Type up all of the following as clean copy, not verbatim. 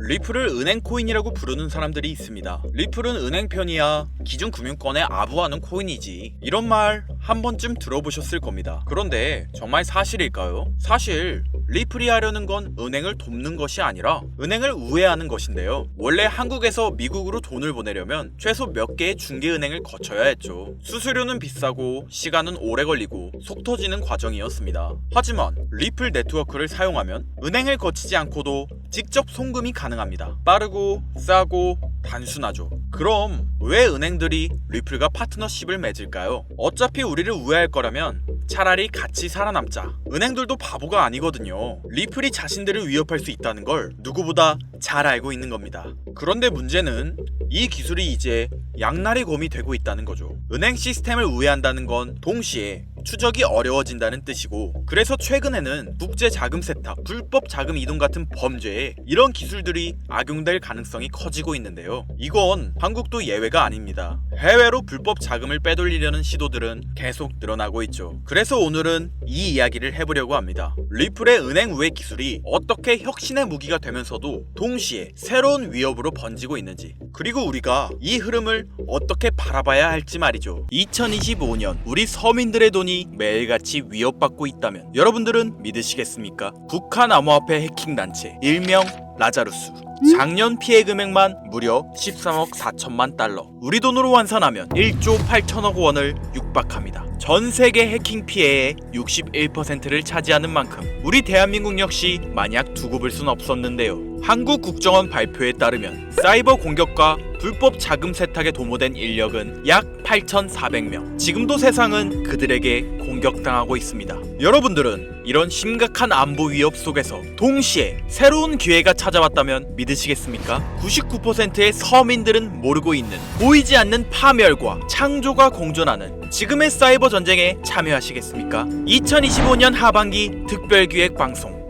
리플을 은행 코인이라고 부르는 사람들이 있습니다. 리플은 은행편이야 기준금융권에 아부하는 코인이지, 이런 말 한 번쯤 들어보셨을 겁니다. 그런데 정말 사실일까요? 사실 리플이 하려는 건 은행을 돕는 것이 아니라 은행을 우회하는 것인데요. 원래 한국에서 미국으로 돈을 보내려면 최소 몇 개의 중개은행을 거쳐야 했죠. 수수료는 비싸고 시간은 오래 걸리고 속 터지는 과정이었습니다. 하지만 리플 네트워크를 사용하면 은행을 거치지 않고도 직접 송금이 가능합니다. 빠르고 싸고 단순하죠. 그럼 왜 은행들이 리플과 파트너십을 맺을까요? 어차피 우리를 우회할 거라면 차라리 같이 살아남자. 은행들도 바보가 아니거든요. 리플이 자신들을 위협할 수 있다는 걸 누구보다 잘 알고 있는 겁니다. 그런데 문제는 이 기술이 이제 양날의 검이 되고 있다는 거죠. 은행 시스템을 우회한다는 건 동시에 추적이 어려워진다는 뜻이고, 그래서 최근에는 국제 자금 세탁, 불법 자금 이동 같은 범죄에 이런 기술들이 악용될 가능성이 커지고 있는데요. 이건 한국도 예외가 아닙니다. 해외로 불법 자금을 빼돌리려는 시도들은 계속 늘어나고 있죠. 그래서 오늘은 이 이야기를 해보려고 합니다. 리플의 은행 우회 기술이 어떻게 혁신의 무기가 되면서도 동시에 새로운 위협으로 번지고 있는지, 그리고 우리가 이 흐름을 어떻게 바라봐야 할지 말이죠. 2025년 우리 서민들의 돈이 매일같이 위협받고 있다면 여러분들은 믿으시겠습니까? 북한 암호화폐 해킹 단체 일명 라자루스, 작년 피해 금액만 무려 13억 4천만 달러, 우리 돈으로 환산하면 1조 8천억 원을 육박합니다. 전 세계 해킹 피해의 61%를 차지하는 만큼 우리 대한민국 역시 마냥 두고 볼 순 없었는데요. 한국 국정원 발표에 따르면 사이버 공격과 불법 자금 세탁에 도모된 인력은 약 8,400명. 지금도 세상은 그들에게 공격당하고 있습니다. 여러분들은 이런 심각한 안보 위협 속에서 동시에 새로운 기회가 찾아왔다면 믿으시겠습니까? 99%의 서민들은 모르고 있는, 보이지 않는 파멸과 창조가 공존하는 지금의 사이버 전쟁에 참여하시겠습니까? 2025년 하반기 특별기획 방송,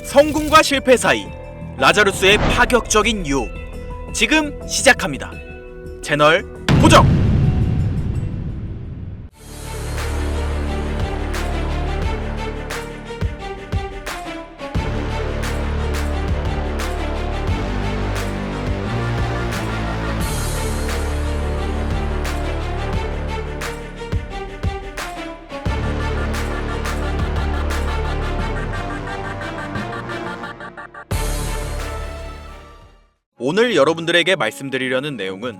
성공과 실패 사이 라자루스의 파격적인 유혹, 지금 시작합니다. 채널 고정! 오늘 여러분들에게 말씀드리려는 내용은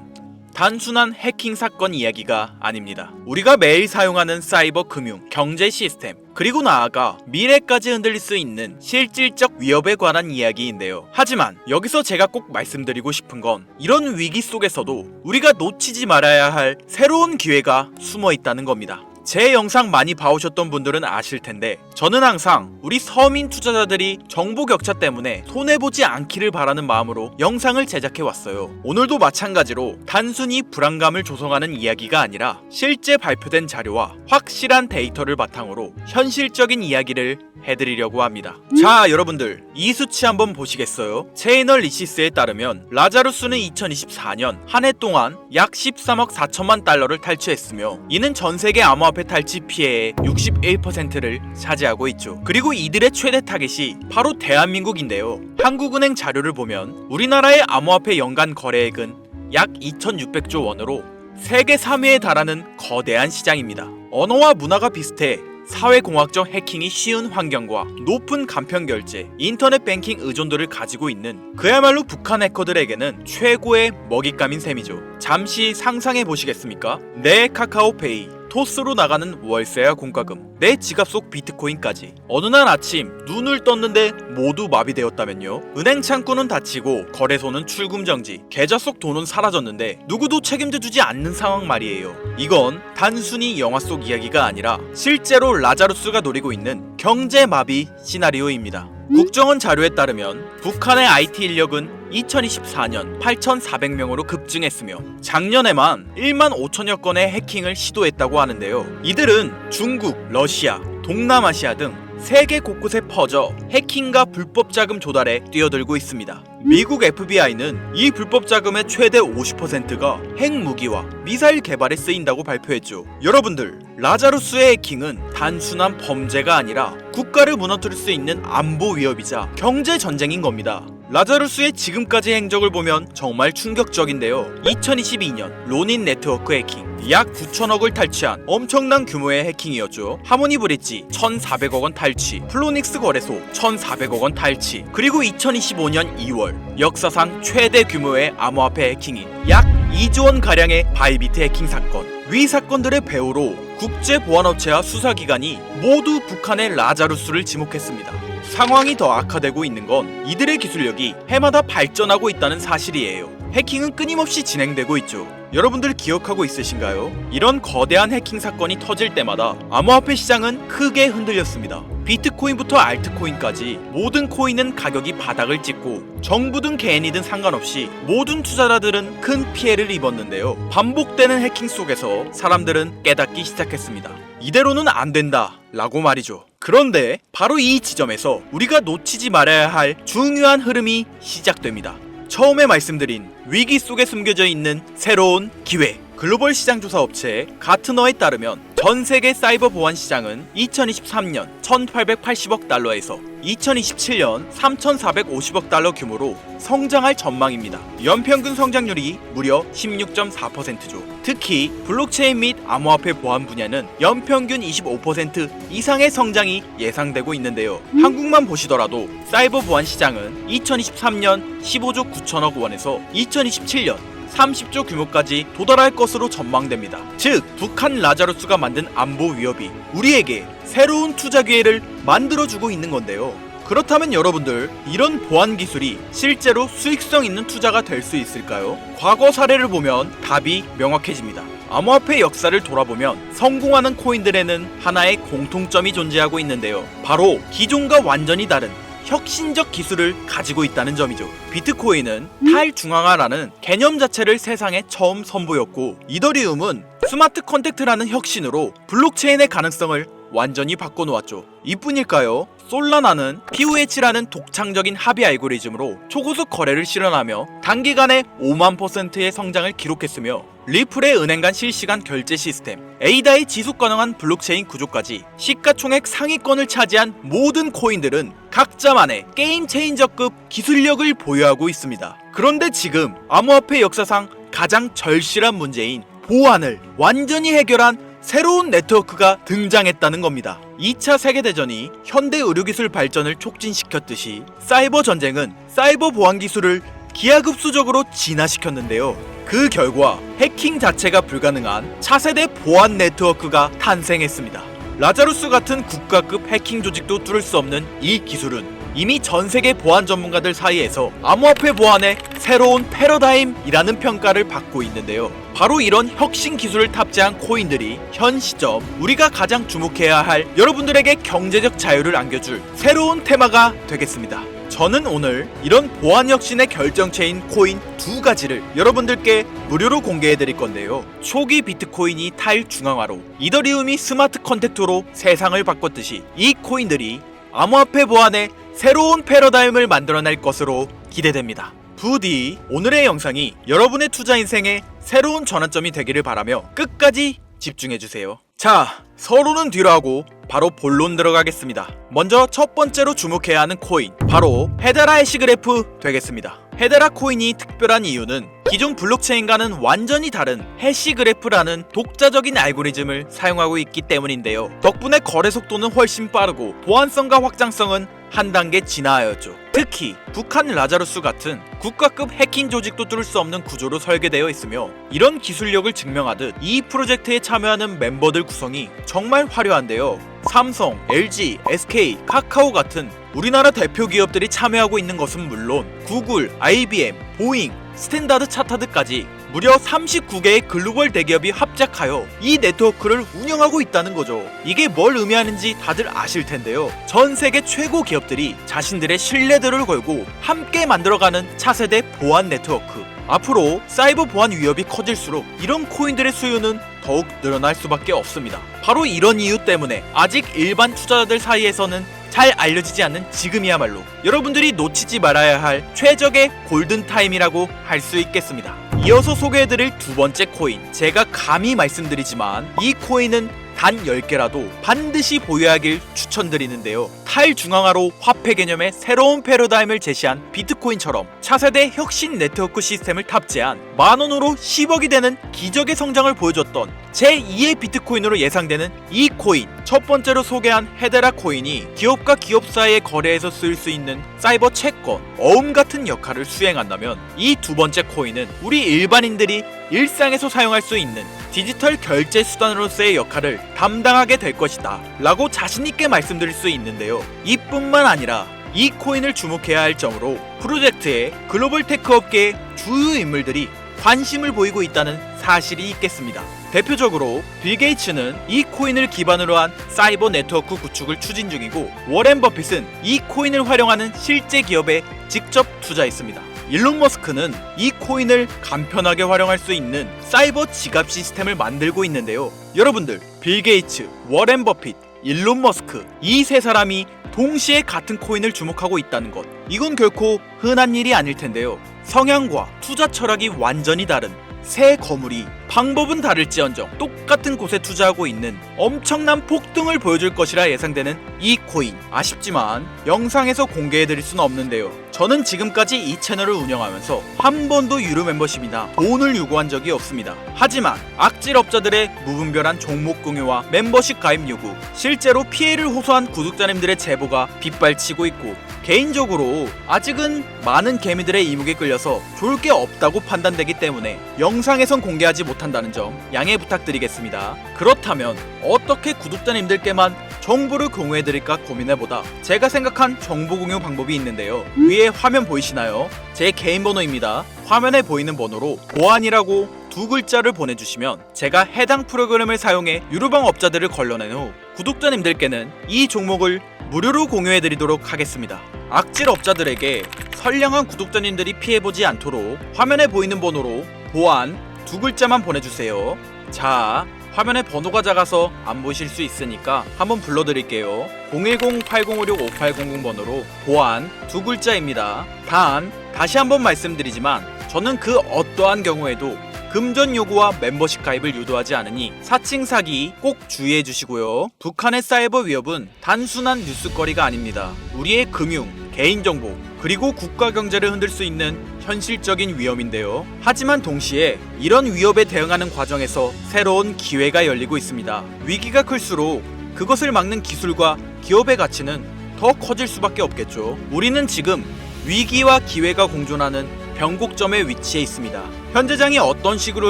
단순한 해킹 사건 이야기가 아닙니다. 우리가 매일 사용하는 사이버 금융, 경제 시스템, 그리고 나아가 미래까지 흔들릴 수 있는 실질적 위협에 관한 이야기인데요. 하지만 여기서 제가 꼭 말씀드리고 싶은 건 이런 위기 속에서도 우리가 놓치지 말아야 할 새로운 기회가 숨어 있다는 겁니다. 제 영상 많이 봐오셨던 분들은 아실 텐데 저는 항상 우리 서민 투자자들이 정보 격차 때문에 손해보지 않기를 바라는 마음으로 영상을 제작해왔어요. 오늘도 마찬가지로 단순히 불안감을 조성하는 이야기가 아니라 실제 발표된 자료와 확실한 데이터를 바탕으로 현실적인 이야기를 해드리려고 합니다. 자, 여러분들 이 수치 한번 보시겠어요? 체이널리시스에 따르면 라자루스는 2024년 한 해 동안 약 13억 4천만 달러를 탈취했으며 이는 전세계 암호화폐 탈취 피해의 61%를 차지하고 있죠. 그리고 이들의 최대 타겟이 바로 대한민국인데요. 한국은행 자료를 보면 우리나라의 암호화폐 연간 거래액은 약 2,600조 원으로 세계 3위에 달하는 거대한 시장입니다. 언어와 문화가 비슷해 사회공학적 해킹이 쉬운 환경과 높은 간편 결제, 인터넷 뱅킹 의존도를 가지고 있는 그야말로 북한 해커들에게는 최고의 먹잇감인 셈이죠. 잠시 상상해 보시겠습니까? 내 카카오페이, 토스로 나가는 월세와 공과금, 내 지갑 속 비트코인까지 어느 날 아침 눈을 떴는데 모두 마비되었다면요? 은행 창구는 닫히고 거래소는 출금 정지, 계좌 속 돈은 사라졌는데 누구도 책임져주지 않는 상황 말이에요. 이건 단순히 영화 속 이야기가 아니라 실제로 라자루스가 노리고 있는 경제 마비 시나리오입니다. 국정원 자료에 따르면 북한의 IT 인력은 2024년 8,400명으로 급증했으며 작년에만 1만 5천여 건의 해킹을 시도했다고 하는데요. 이들은 중국, 러시아, 동남아시아 등 세계 곳곳에 퍼져 해킹과 불법 자금 조달에 뛰어들고 있습니다. 미국 FBI는 이 불법 자금의 최대 50%가 핵무기와 미사일 개발에 쓰인다고 발표했죠. 여러분들, 라자루스의 해킹은 단순한 범죄가 아니라 국가를 무너뜨릴 수 있는 안보 위협이자 경제 전쟁인 겁니다. 라자루스의 지금까지 행적을 보면 정말 충격적인데요. 2022년 로닌 네트워크 해킹, 약 9천억을 탈취한 엄청난 규모의 해킹이었죠. 하모니 브릿지 1,400억 원 탈취, 플로닉스 거래소 1,400억 원 탈취, 그리고 2025년 2월 역사상 최대 규모의 암호화폐 해킹인 약 2조 원 가량의 바이비트 해킹 사건. 위 사건들의 배후로 국제보안업체와 수사기관이 모두 북한의 라자루스를 지목했습니다. 상황이 더 악화되고 있는 건 이들의 기술력이 해마다 발전하고 있다는 사실이에요. 해킹은 끊임없이 진행되고 있죠. 여러분들 기억하고 있으신가요? 이런 거대한 해킹 사건이 터질 때마다 암호화폐 시장은 크게 흔들렸습니다. 비트코인부터 알트코인까지 모든 코인은 가격이 바닥을 찍고 정부든 개인이든 상관없이 모든 투자자들은 큰 피해를 입었는데요. 반복되는 해킹 속에서 사람들은 깨닫기 시작했습니다. 이대로는 안 된다 라고 말이죠. 그런데 바로 이 지점에서 우리가 놓치지 말아야 할 중요한 흐름이 시작됩니다. 처음에 말씀드린 위기 속에 숨겨져 있는 새로운 기회. 글로벌 시장 조사 업체 가트너에 따르면 전 세계 사이버 보안 시장은 2023년 1,880억 달러에서 2027년 3,450억 달러 규모로 성장할 전망입니다. 연평균 성장률이 무려 16.4%죠. 특히 블록체인 및 암호화폐 보안 분야는 연평균 25% 이상의 성장이 예상되고 있는데요. 한국만 보시더라도 사이버 보안 시장은 2023년 15조 9천억 원에서 2027년 30조 규모까지 도달할 것으로 전망됩니다. 즉, 북한 라자루스가 만든 안보 위협이 우리에게 새로운 투자 기회를 만들어주고 있는 건데요. 그렇다면 여러분들, 이런 보안 기술이 실제로 수익성 있는 투자가 될 수 있을까요? 과거 사례를 보면 답이 명확해집니다. 암호화폐 역사를 돌아보면 성공하는 코인들에는 하나의 공통점이 존재하고 있는데요. 바로 기존과 완전히 다른 혁신적 기술을 가지고 있다는 점이죠. 비트코인은 탈중앙화라는 개념 자체를 세상에 처음 선보였고, 이더리움은 스마트 컨택트라는 혁신으로 블록체인의 가능성을 완전히 바꿔놓았죠. 이뿐일까요? 솔라나는 POH라는 독창적인 합의 알고리즘으로 초고속 거래를 실현하며 단기간에 5만%의 성장을 기록했으며, 리플의 은행 간 실시간 결제 시스템, 에이다의 지속 가능한 블록체인 구조까지 시가총액 상위권을 차지한 모든 코인들은 각자만의 게임 체인저급 기술력을 보유하고 있습니다. 그런데 지금 암호화폐 역사상 가장 절실한 문제인 보안을 완전히 해결한 새로운 네트워크가 등장했다는 겁니다. 2차 세계대전이 현대 의료기술 발전을 촉진시켰듯이 사이버 전쟁은 사이버 보안 기술을 기하급수적으로 진화시켰는데요. 그 결과 해킹 자체가 불가능한 차세대 보안 네트워크가 탄생했습니다. 라자루스 같은 국가급 해킹 조직도 뚫을 수 없는 이 기술은 이미 전 세계 보안 전문가들 사이에서 암호화폐 보안의 새로운 패러다임이라는 평가를 받고 있는데요. 바로 이런 혁신 기술을 탑재한 코인들이 현 시점 우리가 가장 주목해야 할 여러분들에게 경제적 자유를 안겨줄 새로운 테마가 되겠습니다. 저는 오늘 이런 보안 혁신의 결정체인 코인 두 가지를 여러분들께 무료로 공개해 드릴 건데요. 초기 비트코인이 탈중앙화로 이더리움이 스마트 컨택트로 세상을 바꿨듯이 이 코인들이 암호화폐 보안의 새로운 패러다임을 만들어낼 것으로 기대됩니다. 부디 오늘의 영상이 여러분의 투자 인생에 새로운 전환점이 되기를 바라며 끝까지 집중해주세요. 자, 서로는 뒤로 하고 바로 본론 들어가겠습니다. 먼저 첫 번째로 주목해야 하는 코인, 바로 헤데라 해시그래프 되겠습니다. 헤데라 코인이 특별한 이유는 기존 블록체인과는 완전히 다른 해시그래프라는 독자적인 알고리즘을 사용하고 있기 때문인데요. 덕분에 거래 속도는 훨씬 빠르고 보안성과 확장성은 한 단계 진화하였죠. 특히 북한 라자루스 같은 국가급 해킹 조직도 뚫을 수 없는 구조로 설계되어 있으며, 이런 기술력을 증명하듯 이 프로젝트에 참여하는 멤버들 구성이 정말 화려한데요. 삼성, LG, SK, 카카오 같은 우리나라 대표 기업들이 참여하고 있는 것은 물론 구글, IBM, 보잉, 스탠다드 차타드까지 무려 39개의 글로벌 대기업이 합작하여 이 네트워크를 운영하고 있다는 거죠. 이게 뭘 의미하는지 다들 아실 텐데요. 전 세계 최고 기업들이 자신들의 신뢰도를 걸고 함께 만들어가는 차세대 보안 네트워크. 앞으로 사이버 보안 위협이 커질수록 이런 코인들의 수요는 더욱 늘어날 수밖에 없습니다. 바로 이런 이유 때문에 아직 일반 투자자들 사이에서는 잘 알려지지 않는 지금이야말로 여러분들이 놓치지 말아야 할 최적의 골든타임이라고 할 수 있겠습니다. 이어서 소개해드릴 두 번째 코인, 제가 감히 말씀드리지만 이 코인은 단 10개라도 반드시 보유하길 추천드리는데요. 탈중앙화로 화폐 개념의 새로운 패러다임을 제시한 비트코인처럼 차세대 혁신 네트워크 시스템을 탑재한 만원으로 10억이 되는 기적의 성장을 보여줬던 제2의 비트코인으로 예상되는 이 코인. 첫 번째로 소개한 헤데라 코인이 기업과 기업 사이의 거래에서 쓸 수 있는 사이버 채권, 어음 같은 역할을 수행한다면, 이 두 번째 코인은 우리 일반인들이 일상에서 사용할 수 있는 디지털 결제 수단으로서의 역할을 담당하게 될 것이다 라고 자신있게 말씀드릴 수 있는데요. 이뿐만 아니라 이 코인을 주목해야 할 점으로 프로젝트의 글로벌 테크 업계의 주요 인물들이 관심을 보이고 있다는 사실이 있겠습니다. 대표적으로 빌 게이츠는 이 코인을 기반으로 한 사이버 네트워크 구축을 추진 중이고, 워렌 버핏은 이 코인을 활용하는 실제 기업에 직접 투자했습니다. 일론 머스크는 이 코인을 간편하게 활용할 수 있는 사이버 지갑 시스템을 만들고 있는데요. 여러분들, 빌 게이츠, 워렌 버핏, 일론 머스크, 이 세 사람이 동시에 같은 코인을 주목하고 있다는 것, 이건 결코 흔한 일이 아닐 텐데요. 성향과 투자 철학이 완전히 다른 새 거물이 방법은 다를지언정 똑같은 곳에 투자하고 있는 엄청난 폭등을 보여줄 것이라 예상되는 이 코인. 아쉽지만 영상에서 공개해드릴 수는 없는데요. 저는 지금까지 이 채널을 운영하면서 한 번도 유료 멤버십이나 돈을 요구한 적이 없습니다. 하지만 악질업자들의 무분별한 종목 공유와 멤버십 가입 요구, 실제로 피해를 호소한 구독자님들의 제보가 빗발치고 있고, 개인적으로 아직은 많은 개미들의 이목에 끌려서 좋을 게 없다고 판단되기 때문에 영상에선 공개하지 못한다는 점 양해 부탁드리겠습니다. 그렇다면 어떻게 구독자님들께만 정보를 공유해드릴까 고민해보다 제가 생각한 정보 공유 방법이 있는데요. 위에 화면 보이시나요? 제 개인 번호입니다. 화면에 보이는 번호로 보안이라고 두 글자를 보내주시면 제가 해당 프로그램을 사용해 유료방 업자들을 걸러낸 후 구독자님들께는 이 종목을 무료로 공유해드리도록 하겠습니다. 악질 업자들에게 선량한 구독자님들이 피해보지 않도록 화면에 보이는 번호로 보안 두 글자만 보내주세요. 자, 화면에 번호가 작아서 안 보실 수 있으니까 한번 불러드릴게요. 010-8056-5800 번호로 보안 두 글자입니다. 단, 다시 한번 말씀드리지만 저는 그 어떠한 경우에도 금전 요구와 멤버십 가입을 유도하지 않으니 사칭 사기 꼭 주의해 주시고요. 북한의 사이버 위협은 단순한 뉴스거리가 아닙니다. 우리의 금융, 개인정보, 그리고 국가 경제를 흔들 수 있는 현실적인 위험인데요. 하지만 동시에 이런 위협에 대응하는 과정에서 새로운 기회가 열리고 있습니다. 위기가 클수록 그것을 막는 기술과 기업의 가치는 더 커질 수밖에 없겠죠. 우리는 지금 위기와 기회가 공존하는 변곡점에 위치해 있습니다. 현재장이 어떤 식으로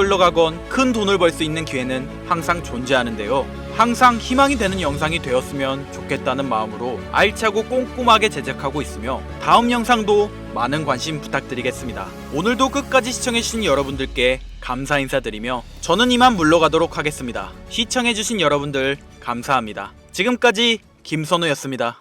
흘러가건 큰 돈을 벌 수 있는 기회는 항상 존재하는데요. 항상 희망이 되는 영상이 되었으면 좋겠다는 마음으로 알차고 꼼꼼하게 제작하고 있으며, 다음 영상도 많은 관심 부탁드리겠습니다. 오늘도 끝까지 시청해주신 여러분들께 감사 인사드리며 저는 이만 물러가도록 하겠습니다. 시청해주신 여러분들 감사합니다. 지금까지 김선우였습니다.